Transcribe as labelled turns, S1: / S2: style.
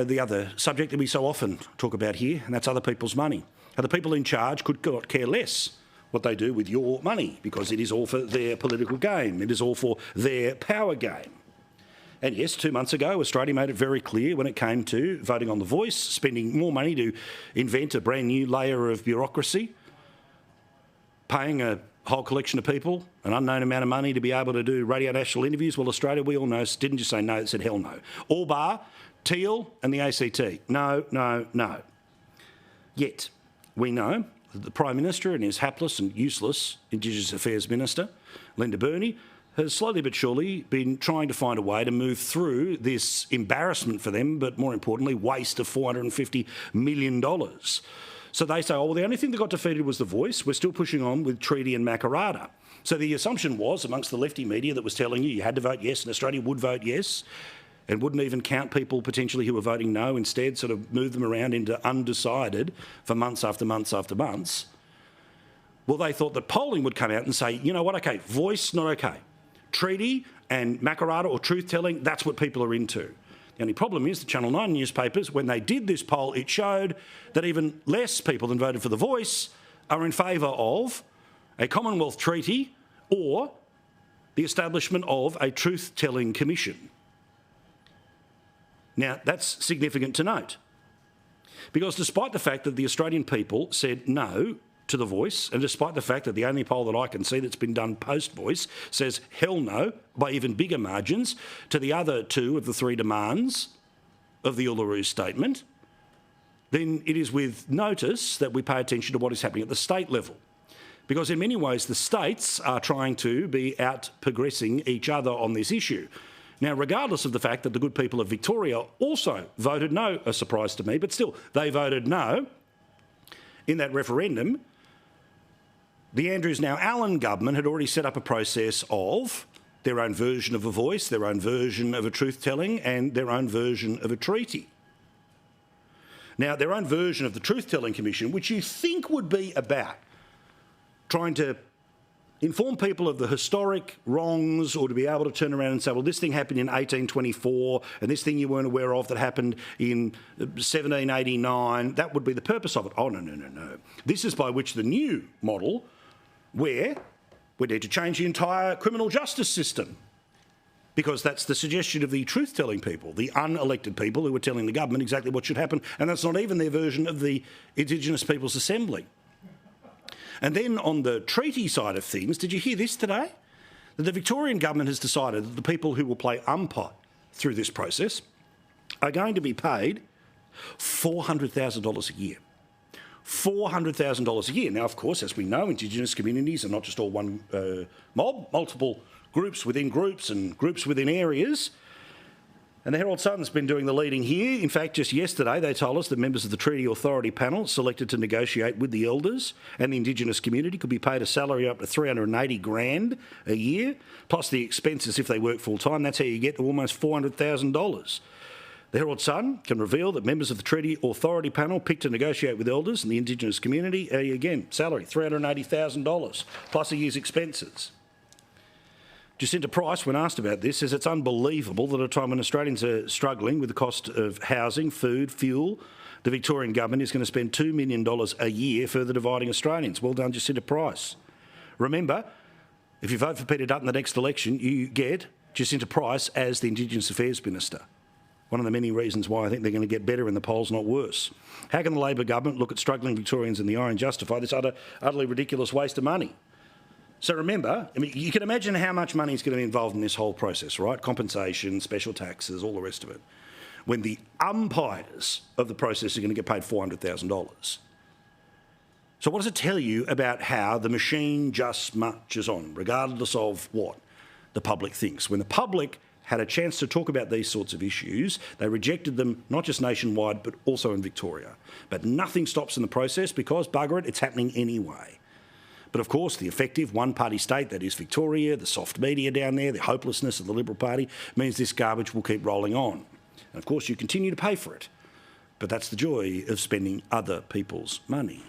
S1: the other subject that we so often talk about here, and that's other people's money. How the people in charge could not care less what they do with your money, because it is all for their political game. It is all for their power game. And yes, 2 months ago, Australia made it very clear when it came to voting on the voice, spending more money to invent a brand new layer of bureaucracy, paying a whole collection of people an unknown amount of money to be able to do radio national interviews. Well, Australia, we all know, didn't just say no, it said hell no. All bar Teal and the ACT. No, no, no. Yet, we know that the Prime Minister and his hapless and useless Indigenous Affairs Minister, Linda Burney, has slowly but surely been trying to find a way to move through this embarrassment for them, but more importantly, waste of $450 million. So they say, oh, well, the only thing that got defeated was the voice. We're still pushing on with treaty and Makarrata. So the assumption was, amongst the lefty media that was telling you had to vote yes and Australia would vote yes and wouldn't even count people potentially who were voting no, instead sort of move them around into undecided for months after months after months. Well, they thought that polling would come out and say, you know what, OK, voice, not OK. Treaty and Makarrata or truth-telling, that's what people are into. The only problem is the Channel 9 newspapers, when they did this poll, it showed that even less people than voted for the voice are in favour of a Commonwealth treaty or the establishment of a truth-telling commission. Now, that's significant to note, because despite the fact that the Australian people said no to the voice, and despite the fact that the only poll that I can see that's been done post-voice says hell no by even bigger margins to the other two of the three demands of the Uluru Statement, then it is with notice that we pay attention to what is happening at the state level. Because in many ways the states are trying to be out-progressing each other on this issue. Now, regardless of the fact that the good people of Victoria also voted no, a surprise to me, but still, they voted no in that referendum, the Andrews now Allen government had already set up a process of their own version of a voice, their own version of a truth-telling and their own version of a treaty. Now, their own version of the Truth-Telling Commission, which you think would be about trying to inform people of the historic wrongs or to be able to turn around and say, well, this thing happened in 1824 and this thing you weren't aware of that happened in 1789, that would be the purpose of it. Oh, no, no, no, no. This is by which the new model where we need to change the entire criminal justice system, because that's the suggestion of the truth-telling people, the unelected people who are telling the government exactly what should happen, and that's not even their version of the Indigenous People's Assembly. And then on the treaty side of things, did you hear this today? That the Victorian government has decided that the people who will play umpire through this process are going to be paid $400,000 a year. $400,000 a year. Now, of course, as we know, Indigenous communities are not just all one mob, multiple groups within groups and groups within areas. And the Herald Sun's been doing the leading here. In fact, just yesterday they told us that members of the Treaty Authority panel selected to negotiate with the elders and the Indigenous community could be paid a salary up to $380,000 a year, plus the expenses if they work full-time. That's how you get to almost $400,000. The Herald Sun can reveal that members of the Treaty Authority panel picked to negotiate with elders and the Indigenous community. Again, salary, $380,000, plus a year's expenses. Jacinta Price, when asked about this, says it's unbelievable that at a time when Australians are struggling with the cost of housing, food, fuel, the Victorian government is going to spend $2 million a year further dividing Australians. Well done, Jacinta Price. Remember, if you vote for Peter Dutton the next election, you get Jacinta Price as the Indigenous Affairs Minister. One of the many reasons why I think they're going to get better in the polls, not worse. How can the Labor government look at struggling Victorians in the eye and justify this utterly ridiculous waste of money? So remember, I mean, you can imagine how much money is going to be involved in this whole process, right? Compensation, special taxes, all the rest of it. When the umpires of the process are going to get paid $400,000. So what does it tell you about how the machine just marches on, regardless of what the public thinks? When the public had a chance to talk about these sorts of issues, they rejected them not just nationwide, but also in Victoria. But nothing stops in the process because, bugger it, it's happening anyway. But of course, the effective one-party state, that is Victoria, the soft media down there, the hopelessness of the Liberal Party, means this garbage will keep rolling on. And of course, you continue to pay for it. But that's the joy of spending other people's money.